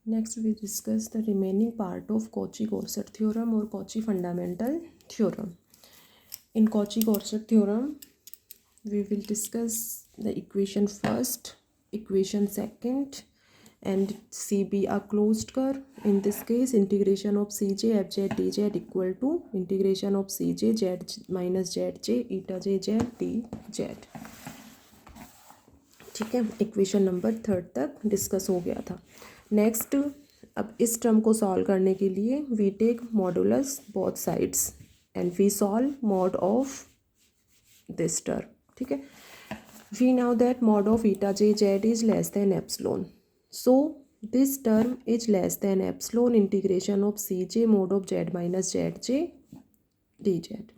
Next, we discuss the remaining part of Cauchy-Courset theorem or Cauchy fundamental theorem. In Cauchy-Courset theorem, we will discuss the equation first, equation second, and CB a closed curve. In this case, integration of Cj fz dz equal to integration of Cj z minus zj eta j z dz. ठीक है, equation number 3 तक discuss हो गया था. Next, अब इस term को solve करने के लिए we take modulus both sides and we solve mod of this term. ठीक है, we now that mod of eta J Z is less than epsilon, so this term is less than epsilon integration of C J mod of Z minus Z J D Z.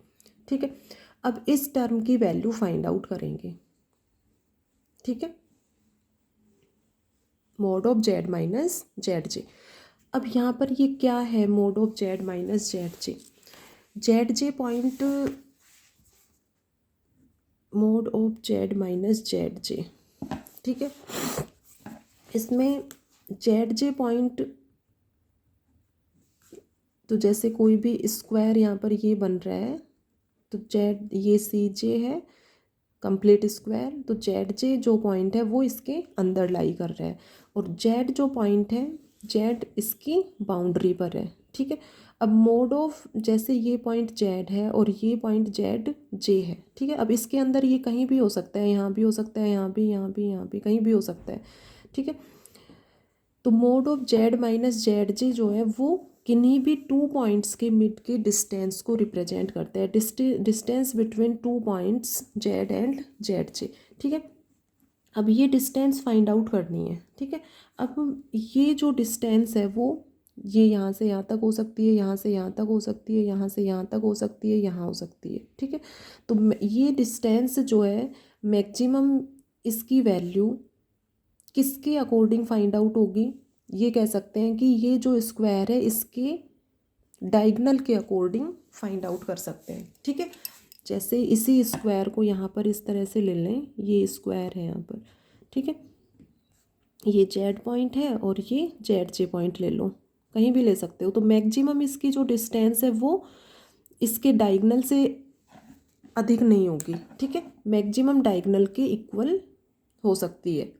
ठीक है, अब इस term की value find out करेंगे. ठीक है, mod of Z minus Z J. अब यहाँ पर ये क्या है, mod of Z minus Z J point, mod of Z minus Z J. ठीक है, इसमें जेड जे पॉइंट, तो जैसे कोई भी स्क्वायर यहाँ पर ये बन रहा है, तो जेड ये सी जे है कंप्लीट स्क्वायर, तो जेड जे जो पॉइंट है वो इसके अंदर लाई कर रहा है, और जेड जो पॉइंट है जेड इसकी बाउंड्री पर है. ठीक है, अब मोड ऑफ, जैसे ये पॉइंट जेड है और ये पॉइंट जेड जे है. ठीक है, अब इसके अंदर ये कहीं भी हो सकता है, यहाँ भी हो सकता है, यहाँ भी, यहाँ भी, यहाँ भी, कहीं भी हो सकता है. ठीक है, तो mod of Z minus Z J जो है वो किन्हीं भी 2 पॉइंट्स के मिड के डिस्टेंस को रिप्रेजेंट करता है, distance between 2 points Z and Z J. ठीक है, अब ये डिस्टेंस फाइंड आउट करनी है. ठीक है, अब ये जो डिस्टेंस है वो ये यहाँ से यहाँ तक हो सकती है, यहाँ से यहाँ तक हो सकती है, यहाँ से यहाँ तक हो सकती है, यहाँ हो सकती है. ठीक है, तो ये डिस्टेंस जो है मैक्सिमम इसकी वैल्यू किसके अकॉर्डिंग फाइंड आउट होगी, ये कह सकते हैं कि ये जो स्क्वायर है इसके डायगोनल के अकॉर्डिंग फाइंड आउट कर सकते हैं. ठीक है, जैसे इसी स्क्वायर को यहाँ पर इस तरह से ले लें, ये स्क्वायर है यहाँ पर. ठीक है, ये जेड पॉइंट है और ये जेड जे पॉइंट ले लो, कहीं भी ले सकते हो. तो मैक्सिमम इसकी जो डिस्टेंस है वो इसके डायगोनल से अधिक नहीं होगी. ठीक है, मैक्सिमम डायगोनल के इक्वल हो सकती है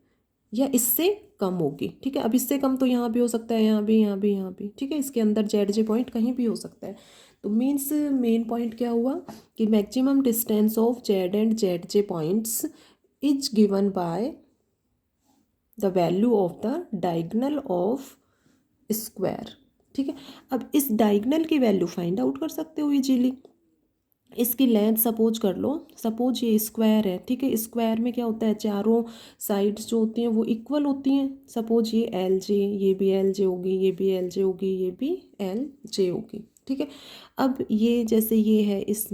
या इससे कम होगी. ठीक है, अब इससे कम तो यहाँ भी हो सकता है, यहाँ भी, यहाँ भी, यहाँ भी. ठीक है, इसके अंदर जेड जे पॉइंट कहीं भी हो सकता है. तो मीन्स मेन पॉइंट क्या हुआ कि maximum distance of Z and Z J points is given by the value of the diagonal of square. ठीक है, अब इस डायगोनल की वैल्यू फाइंड आउट कर सकते हो इजीली. इसकी लेंथ सपोज कर लो, सपोज ये स्क्वायर है. ठीक है, स्क्वायर में क्या होता है, चारों साइड्स जो होती हैं वो इक्वल होती हैं. सपोज ये एल जे, ये भी एल जे होगी, ये भी एल जे होगी, ये भी एल जे होगी. ठीक है, अब ये जैसे ये है, इस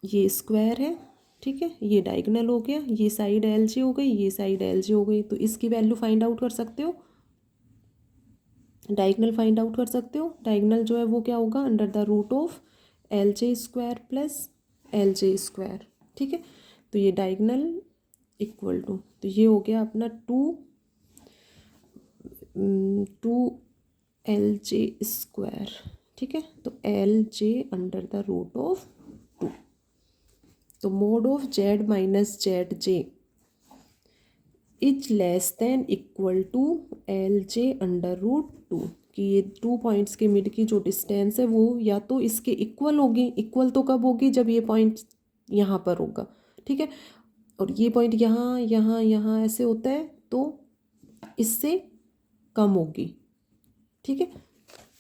ये स्क्वायर है. ठीक है, ये डायगोनल हो गया, ये साइड एल जे हो गई, ये साइड एल जे हो गई. तो इसकी वैल्यू फाइंड आउट कर सकते हो, डायगोनल फाइंड आउट कर सकते हो. डायगोनल जो है वो क्या होगा, under the root of L J square plus L J square. ठीक है, तो ये डायगोनल इक्वल टू, तो ये हो गया अपना टू एल जे स्क्वायर. ठीक है, तो L J under the root of 2. तो mod of Z minus Z J is less than equal to L J under root 2, कि ये 2 पॉइंट्स के मिड की जो डिस्टेंस है वो या तो इसके इक्वल होगी. इक्वल तो कब होगी, जब ये पॉइंट यहाँ पर होगा. ठीक है, और ये पॉइंट यहाँ यहाँ यहाँ ऐसे होता है तो इससे कम होगी. ठीक है,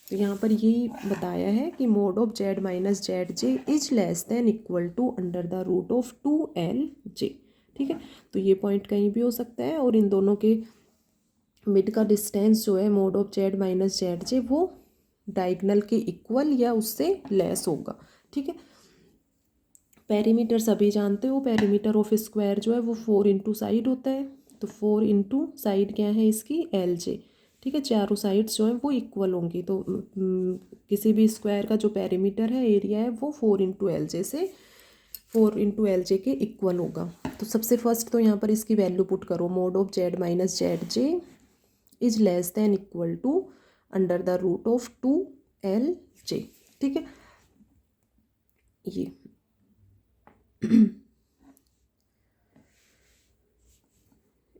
तो यहाँ पर यही बताया है कि mod of Z minus Z J is less than equal to under the root of 2LJ. ठीक है, तो ये पॉइंट कहीं भी हो सकता है और इन दोनों के मिड का डिस्टेंस जो है mod of Z minus Z J वो डायगोनल के इक्वल या उससे लेस होगा. ठीक है, पेरीमीटर सभी जानते हो, पेरीमीटर ऑफ स्क्वायर जो है वो 4 इंटू साइड होता है. तो 4 इंटू साइड क्या है इसकी, LJ. ठीक है, चारों साइड्स जो हैं वो इक्वल होंगी. तो किसी भी स्क्वायर का जो पेरीमीटर है, एरिया है, वो 4 इंटू LJ से 4 इंटू LJ के इक्वल होगा. तो सबसे फर्स्ट तो यहाँ पर इसकी वैल्यू पुट करो, mod of Z minus Z J is less than equal to under the root of 2LJ। ठीक है, ये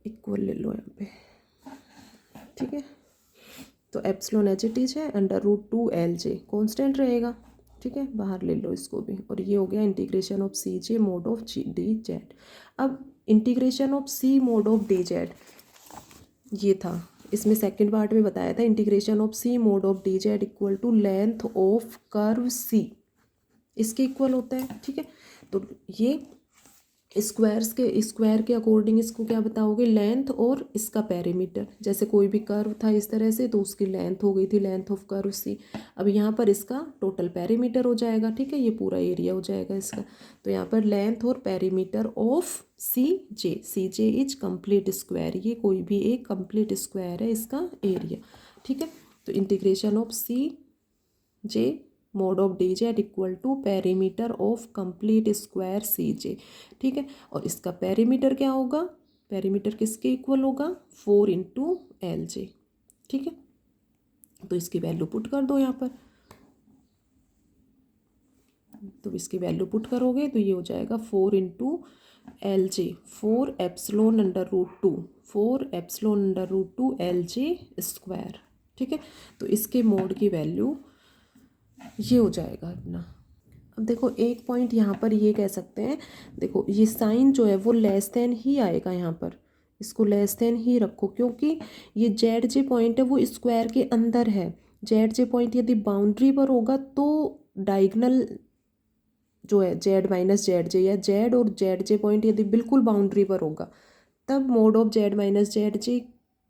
इक्वल ले लो यहाँ पे। ठीक है, तो एप्सिलॉन HT है, अंडर रूट 2LJ कॉन्स्टेंट रहेगा। ठीक है, बाहर ले लो इसको भी। और ये हो गया integration of CJ mod of DZ। अब integration of C mod of DZ ये था, इसमें सेकंड पार्ट में बताया था integration of C mod of DZ equal to length of curve C, इसके इक्वल होता है। ठीक है, तो ये स्क्वायर के अकॉर्डिंग इसको क्या बताओगे, लेंथ और इसका पेरीमीटर। जैसे कोई भी कर्व था इस तरह से, तो उसकी लेंथ हो गई थी लेंथ ऑफ कर्व C। अब यहाँ पर इसका टोटल पेरीमीटर हो जाएगा। ठीक है, ये पूरा एरिया हो जाएगा इसका। तो यहाँ पर लेंथ और perimeter of CJ is complete square, ये कोई भी एक कंप्लीट स्क्वायर है इसका एरिया। ठीक है, तो integration of CJ mod of DZ equal to perimeter of complete square CJ। ठीक है, और इसका पेरीमीटर क्या होगा, पेरीमीटर किसके इक्वल होगा, 4 इंटू LJ। ठीक है, तो इसकी वैल्यू पुट कर दो यहाँ पर। तो इसकी वैल्यू पुट करोगे तो ये हो जाएगा 4 into LJ, 4 epsilon under root 2, 4 epsilon under root 2 LJ square. ठीक है, तो इसके मोड की वैल्यू ये हो जाएगा अपना। अब देखो एक पॉइंट यहाँ पर ये कह सकते हैं, देखो ये साइन जो है वो लेस देन ही आएगा यहाँ पर, इसको लेस देन ही रखो, क्योंकि ये ZJ पॉइंट है वो स्क्वायर के अंदर है। ZJ पॉइंट यदि बाउंड्री पर होगा तो डायगनल जो है Z माइनस ZJ, या Z और ZJ पॉइंट यदि बिल्कुल बाउंड्री पर होगा तब mode of Z minus ZJ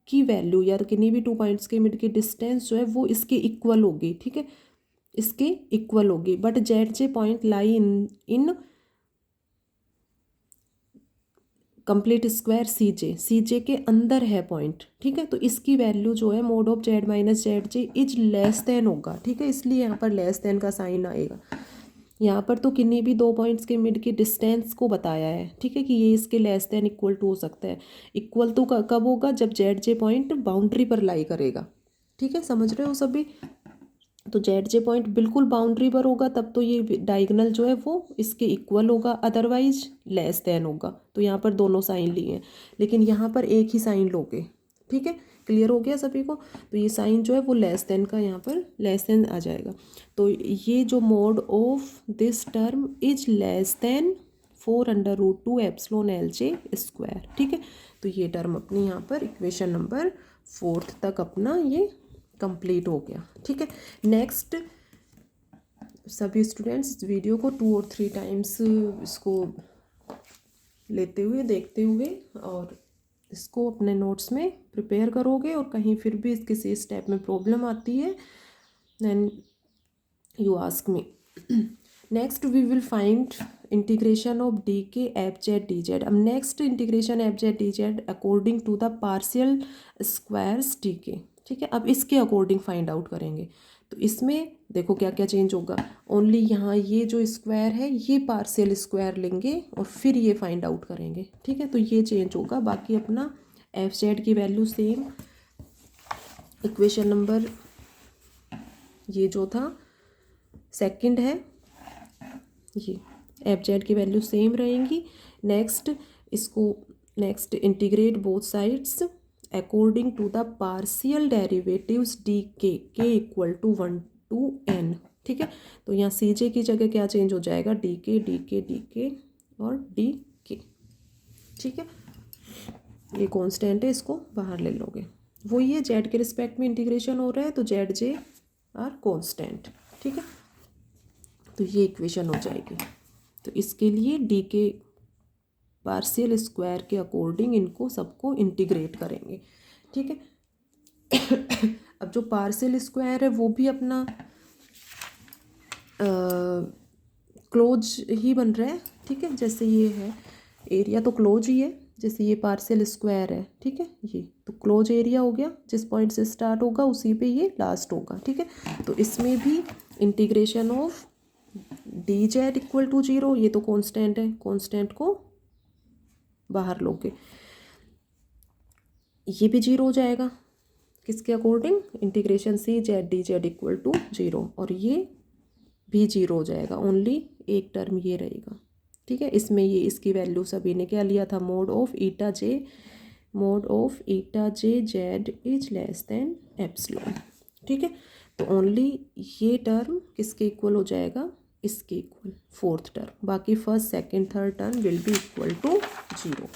की वैल्यू या किन्हीं भी 2 पॉइंट्स के मिड की डिस्टेंस जो है वो इसके इक्वल होगी। ठीक है, इसके इक्वल होगी। But ZJ point lie in complete square CJ के अंदर है पॉइंट। ठीक है, तो इसकी वैल्यू जो है mod of Z minus ZJ is less then होगा। ठीक है, इसलिए यहाँ पर लेस देन का साइन आएगा। यहाँ पर तो किन्हीं भी 2 पॉइंट्स के मिड की डिस्टेंस को बताया है। ठीक है, कि ये इसके लेस देन इक्वल टू हो सकता है। इक्वल तो कब होगा, जब ZJ पॉइंट बाउंड्री पर लाई करेगा। ठीक है, समझ रहे हो सभी। तो ZJ पॉइंट बिल्कुल बाउंड्री पर होगा तब तो ये डायगोनल जो है वो इसके इक्वल होगा, अदरवाइज लेस देन होगा। तो यहाँ पर दोनों साइन लिए हैं, लेकिन यहाँ पर एक ही साइन लोगे। ठीक है, क्लियर हो गया सभी को। तो ये साइन जो है वो लेस देन का यहाँ पर लेस देन आ जाएगा। तो ये जो mod of this term is less than 4 under root 2 epsilon LJ square. ठीक है, तो ये टर्म अपनी यहाँ पर इक्वेशन नंबर 4 तक अपना ये कंप्लीट हो गया। ठीक है, नेक्स्ट सभी स्टूडेंट्स इस वीडियो को 2 और 3 टाइम्स इसको लेते हुए देखते हुए और इसको अपने नोट्स में प्रिपेयर करोगे। और कहीं फिर भी किसी स्टेप में प्रॉब्लम आती है then you ask me. Next we will find integration of DK FZ DZ। अब next integration FZ DZ according to the partial squares DK। ठीक है, अब इसके अकॉर्डिंग फाइंड आउट करेंगे। तो इसमें देखो क्या क्या चेंज होगा, ओनली यहाँ ये जो स्क्वायर है ये पार्शियल स्क्वायर लेंगे और फिर ये फाइंड आउट करेंगे। ठीक है, तो ये चेंज होगा, बाकी अपना FZ की वैल्यू सेम। इक्वेशन नंबर ये जो था सेकंड है, ये FZ की वैल्यू सेम रहेंगी। नेक्स्ट इसको next integrate both sides according to the partial derivatives DK K equal to 1 to N। ठीक है, तो यहाँ CJ की जगह क्या चेंज हो जाएगा, DK और DK। ठीक है, ये कांस्टेंट है, इसको बाहर ले लोगे। वही है, Z के रिस्पेक्ट में इंटीग्रेशन हो रहा है तो ZJ आर कांस्टेंट। ठीक है, तो ये इक्वेशन हो जाएगी। तो इसके लिए DK पार्शियल स्क्वायर के अकॉर्डिंग इनको सबको इंटीग्रेट करेंगे। ठीक है, अब जो पार्शियल स्क्वायर है वो भी अपना क्लोज ही बन रहा है। ठीक है, जैसे ये है एरिया तो क्लोज ही है, जैसे ये पार्शियल स्क्वायर है। ठीक है, ये तो क्लोज एरिया हो गया, जिस पॉइंट से स्टार्ट होगा उसी पे ये लास्ट होगा। ठीक है, तो इसमें भी integration of DZ equal to 0, ये तो कांस्टेंट है, कांस्टेंट को बाहर लोगे, ये भी 0 हो जाएगा। किसके according, integration C Z D Z equal to 0, और ये भी 0 हो जाएगा, ओनली एक टर्म ये रहेगा। ठीक है, इसमें ये इसकी वैल्यू सभी ने क्या लिया था, mode of eta J Z is less than epsilon. ठीक है, तो ओनली ये टर्म किसके इक्वल हो जाएगा, इसके इक्वल, फोर्थ टर्म, बाकी first second third term will be equal to 0।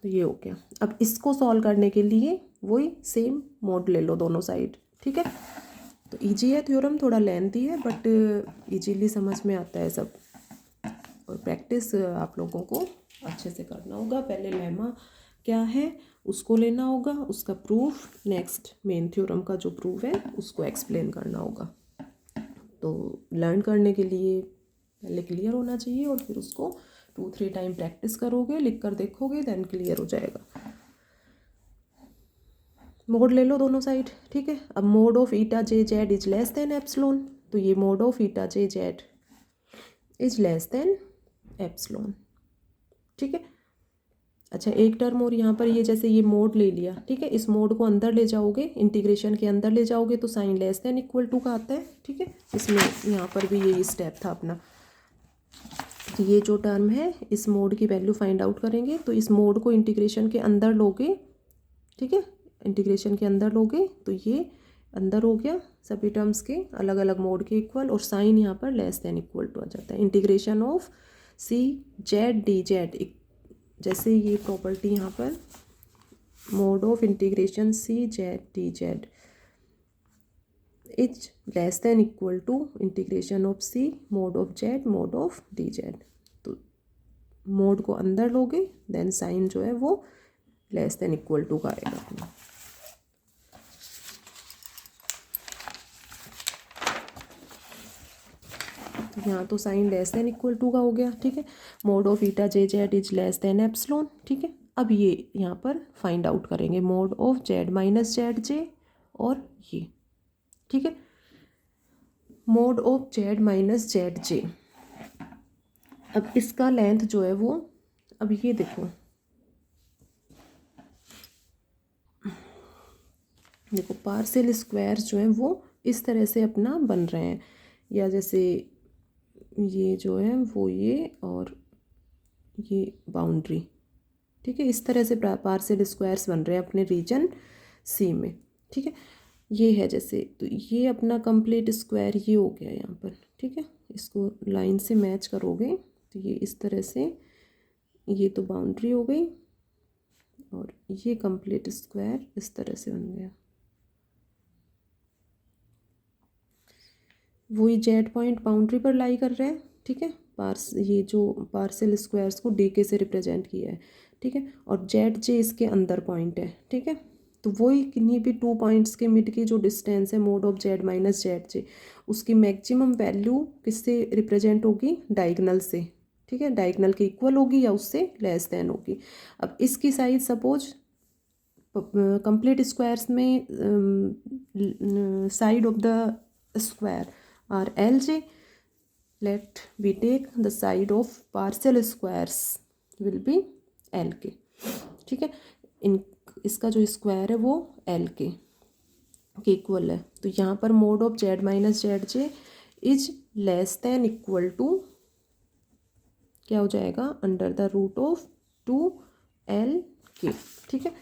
तो ये हो गया। अब इसको सॉल्व करने के लिए वही सेम मोड ले लो दोनों साइड। ठीक है, तो इजी है थ्योरम, थोड़ा लेंथी है बट इजीली समझ में आता है सब, और प्रैक्टिस आप लोगों को अच्छे से करना होगा। पहले लेमा क्या है उसको लेना होगा, उसका प्रूफ, नेक्स्ट मेन थ्योरम का जो प्रूफ है उसको एक्सप्लेन करना होगा। तो लर्न करने के लिए पहले क्लियर होना चाहिए, और फिर उसको 2-3 टाइम प्रैक्टिस करोगे, लिख कर देखोगे, देन क्लियर हो जाएगा। मोड ले लो दोनों साइड। ठीक है, अब mode of eta J Z is less than epsilon, तो ये mode of eta J Z is less than epsilon. ठीक है, अच्छा एक टर्म और यहाँ पर ये जैसे ये मोड ले लिया। ठीक है, इस मोड को अंदर ले जाओगे, इंटीग्रेशन के अंदर ले जाओगे तो sign less than equal to का आता है। ठीक है, इसमें यहाँ पर भी यही स्टेप था अपना। तो ये जो टर्म है इस मोड की वैल्यू फाइंड आउट करेंगे, तो इस मोड को इंटीग्रेशन के अंदर लोगे। ठीक है, इंटीग्रेशन के अंदर लोगे तो ये अंदर हो गया, सभी टर्म्स के अलग अलग मोड के इक्वल, और साइन यहाँ पर लेस देन इक्वल टू आ जाता है। Integration of c Z D z, जैसे ये प्रॉपर्टी यहाँ पर mod of integration C Z D z is less than equal to integration of c mod of z mod of d z. तो mod को अंदर लोगे, देन साइन जो है वो लेस देन इक्वल टू का आएगा। यहाँ तो sign less than equal to का हो गया। ठीक है, mod of eta J Z is less than epsilon. ठीक है, अब ये यहाँ पर फाइंड आउट करेंगे mod of Z minus Z J, और ये ठीक है mod of Z minus Z J. अब इसका लेंथ जो है वो, अब ये देखो पार्शियल स्क्वायर्स जो हैं वो इस तरह से अपना बन रहे हैं, या जैसे ये जो है वो ये और ये बाउंड्री। ठीक है, इस तरह से पार्शियल स्क्वायर्स बन रहे हैं अपने रीजन सी में। ठीक है, ये है जैसे, तो ये अपना कंप्लीट स्क्वायर ये हो गया यहाँ पर। ठीक है, इसको लाइन से मैच करोगे तो ये इस तरह से, ये तो बाउंड्री हो गई, और ये कंप्लीट स्क्वायर इस तरह से बन गया। वही जेड पॉइंट बाउंड्री पर लाई कर रहा है। ठीक है, ये जो पार्शियल स्क्वायर्स को डी के से रिप्रेजेंट किया है। ठीक है, और जेड जे इसके अंदर पॉइंट है। ठीक है, तो वही किन्हीं भी 2 पॉइंट्स के मिड की जो डिस्टेंस है mod of Z minus Z J, उसकी मैक्सिमम वैल्यू किससे रिप्रेजेंट होगी, डायगनल से। ठीक है, डायगनल के इक्वल होगी या उससे लेस देन होगी। अब इसकी साइज सपोज कंप्लीट स्क्वायर्स में side of the square are Lj, let we take the side of partial squares will be Lk। ठीक है, इसका जो स्क्वायर है वो Lk के इक्वल है। तो यहाँ पर mod of Z minus Z J is less than equal to क्या हो जाएगा, under the root of 2Lk। ठीक है,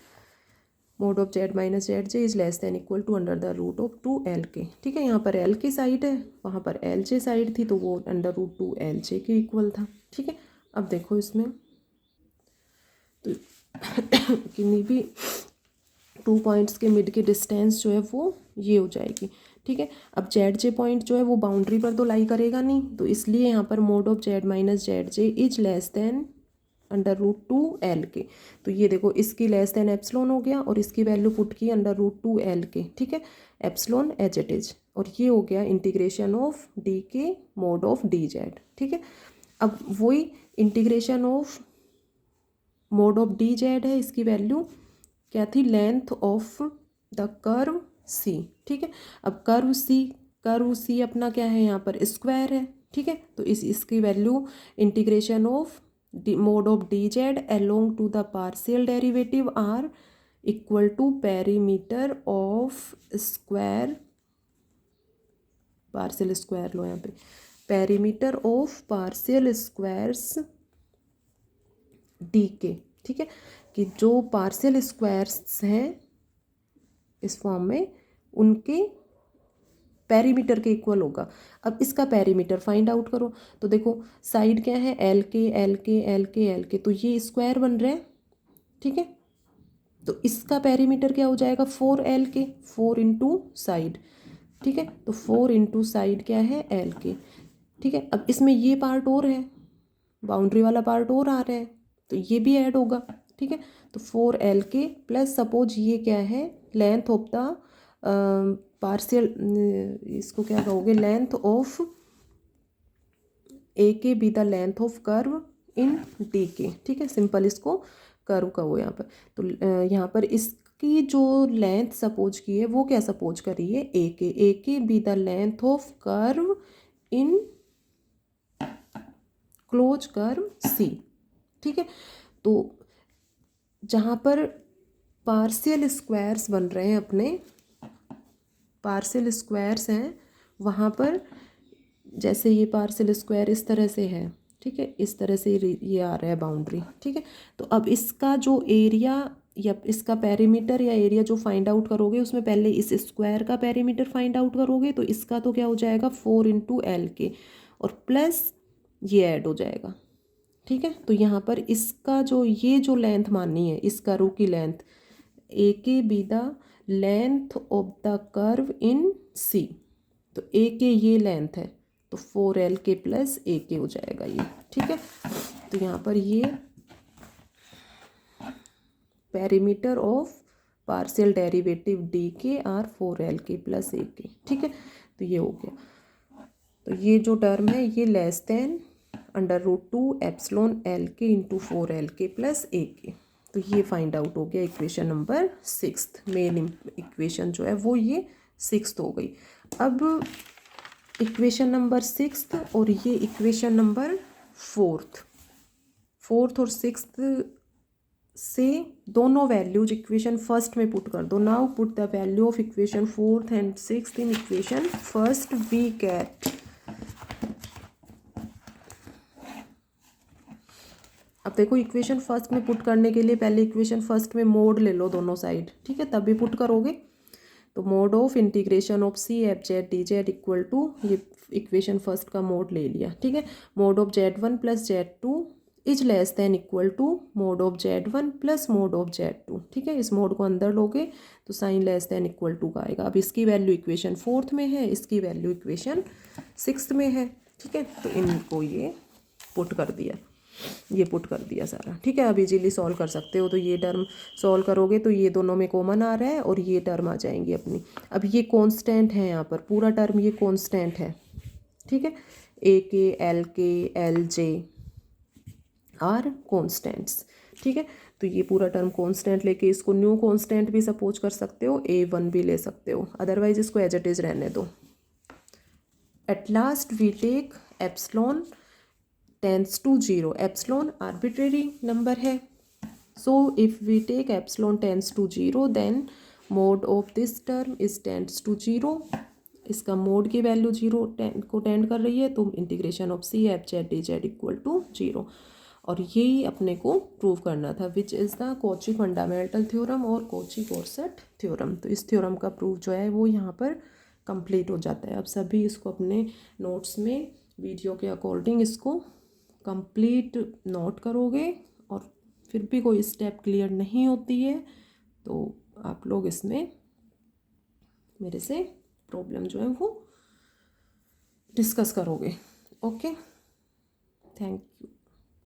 mod of Z minus Z J is less than equal to under the root of 2Lk। ठीक है, यहाँ पर L की साइड है, वहाँ पर Lj साइड थी, तो वो अंडर रूट 2Lj के इक्वल था। ठीक है, अब देखो इसमें तो किन्हीं भी 2 पॉइंट्स के मिड की डिस्टेंस जो है वो ये हो जाएगी। ठीक है, अब जेड जे पॉइंट जो है वो बाउंड्री पर तो लाई करेगा नहीं, तो इसलिए यहाँ पर mod of Z minus Z J is less than under root 2Lk। तो ये देखो इसकी लेस देन एप्सिलॉन हो गया, और इसकी वैल्यू पुट की अंडर रूट 2Lk। ठीक है, एप्सिलॉन एज इट इज, और ये हो गया इंटीग्रेशन ऑफ डी के मोड ऑफ डी जेड। ठीक है, अब वही integration of mode of d Z है, इसकी वैल्यू क्या थी, length of the curve C. ठीक है, अब कर्व सी अपना क्या है, यहाँ पर स्क्वायर है। ठीक है, तो इसकी value integration of mode of dz along to the partial derivative are equal to perimeter of square, partial square लो यहाँ पे, perimeter of partial squares D K, ठीक है, कि जो पार्शियल स्क्वायर्स हैं इस फॉर्म में उनके पेरीमीटर के इक्वल होगा। अब इसका पेरीमीटर फाइंड आउट करो। तो देखो साइड क्या है, एल के एल के एल के एल के, तो ये स्क्वायर बन रहे हैं, ठीक है। तो इसका पेरीमीटर क्या हो जाएगा, 4L के, 4 इंटू साइड, ठीक है। तो 4 इंटू साइड क्या है, एल के, ठीक है। अब इसमें ये पार्ट और है, बाउंड्री वाला पार्ट और आ रहा है, तो ये भी ऐड होगा, ठीक है। तो 4L के प्लस सपोज ये क्या है, लेंथ ऑफ द पार्शियल, इसको क्या कहोगे, लेंथ ऑफ ए के B the length of curve in D K, ठीक है। सिंपल इसको कर्व कहो यहाँ पर। तो यहाँ पर इसकी जो लेंथ सपोज की है वो क्या सपोज करी है, ए के B the length of curve in close curve C, ठीक है। तो जहाँ पर पार्शियल स्क्वायर्स बन रहे हैं, अपने पार्शियल स्क्वायर्स हैं, वहाँ पर जैसे ये पार्शियल स्क्वायर इस तरह से है, ठीक है, इस तरह से ये आ रहा है बाउंड्री, ठीक है। तो अब इसका जो एरिया या इसका पेरीमीटर या एरिया जो फाइंड आउट करोगे, उसमें पहले इस स्क्वायर का पेरीमीटर फाइंड आउट करोगे, तो इसका तो क्या हो जाएगा 4 इंटू एल के, और प्लस ये ऐड हो जाएगा, ठीक है। तो यहाँ पर इसका जो ये जो लेंथ माननी है, इस कर्व की लेंथ, ए के B the length of the curve in C, तो ए के ये लेंथ है, तो 4L के प्लस ए के हो जाएगा ये, ठीक है। तो यहाँ पर ये perimeter of partial derivative D के आर 4L के प्लस ए के, ठीक है। तो ये हो गया। तो ये जो टर्म है ये लेस देन √2 एप्सिलॉन एल के इंटू 4L के प्लस ए के। तो ये फाइंड आउट हो गया इक्वेशन नंबर 6। मेन इक्वेशन जो है वो ये 6 हो गई। अब इक्वेशन नंबर 6 और ये इक्वेशन नंबर 4th और 6th से दोनों वैल्यूज इक्वेशन फर्स्ट में पुट कर दो। Now put the value of equation 4th and 6th in equation first. We get, अब देखो इक्वेशन फर्स्ट में पुट करने के लिए पहले इक्वेशन फर्स्ट में मोड ले लो दोनों साइड, ठीक है, तभी पुट करोगे। तो mod of integration of c f z D Z equal to, ये इक्वेशन फर्स्ट का मोड ले लिया, ठीक है। Mod of Z1 plus Z2 is less than equal to mod of Z1 plus mod of Z2, ठीक है। इस mod को अंदर लोगे तो sign less than equal to का आएगा। अब इसकी वैल्यू इक्वेशन 4th में है, इसकी वैल्यू इक्वेशन 6th में है, ठीक है। तो इनको ये पुट कर दिया, ये पुट कर दिया सारा, ठीक है। अब इजीली सॉल्व कर सकते हो। तो ये टर्म सॉल्व करोगे तो ये दोनों में कॉमन आ रहा है और ये टर्म आ जाएंगी अपनी। अब ये कांस्टेंट है, यहाँ पर पूरा टर्म ये कांस्टेंट है, ठीक है। ए के एल के एल जे आर कांस्टेंट्स, ठीक है। तो ये पूरा टर्म कांस्टेंट लेके इसको न्यू कांस्टेंट भी सपोज कर सकते हो, A1 भी ले सकते हो, अदरवाइज इसको एज इट इज रहने दो। At last we take epsilon tends to 0, epsilon arbitrary number है। So if we take epsilon tends to 0 then mod of this term is tends to 0। इसका मोड की वैल्यू 0 को tend कर रही है, तो integration of c f z D Z equal to 0। और यही अपने को प्रूव करना था, which is the Cauchy fundamental theorem और कॉची गॉर्सेट थ्योरम। तो इस थ्योरम का प्रूफ जो है वो यहाँ पर कंप्लीट हो जाता है। अब सभी इसको अपने नोट्स में वीडियो के अकॉर्डिंग इसको कंप्लीट नोट करोगे, और फिर भी कोई स्टेप क्लियर नहीं होती है तो आप लोग इसमें मेरे से प्रॉब्लम जो है वो डिस्कस करोगे। Okay, thank you.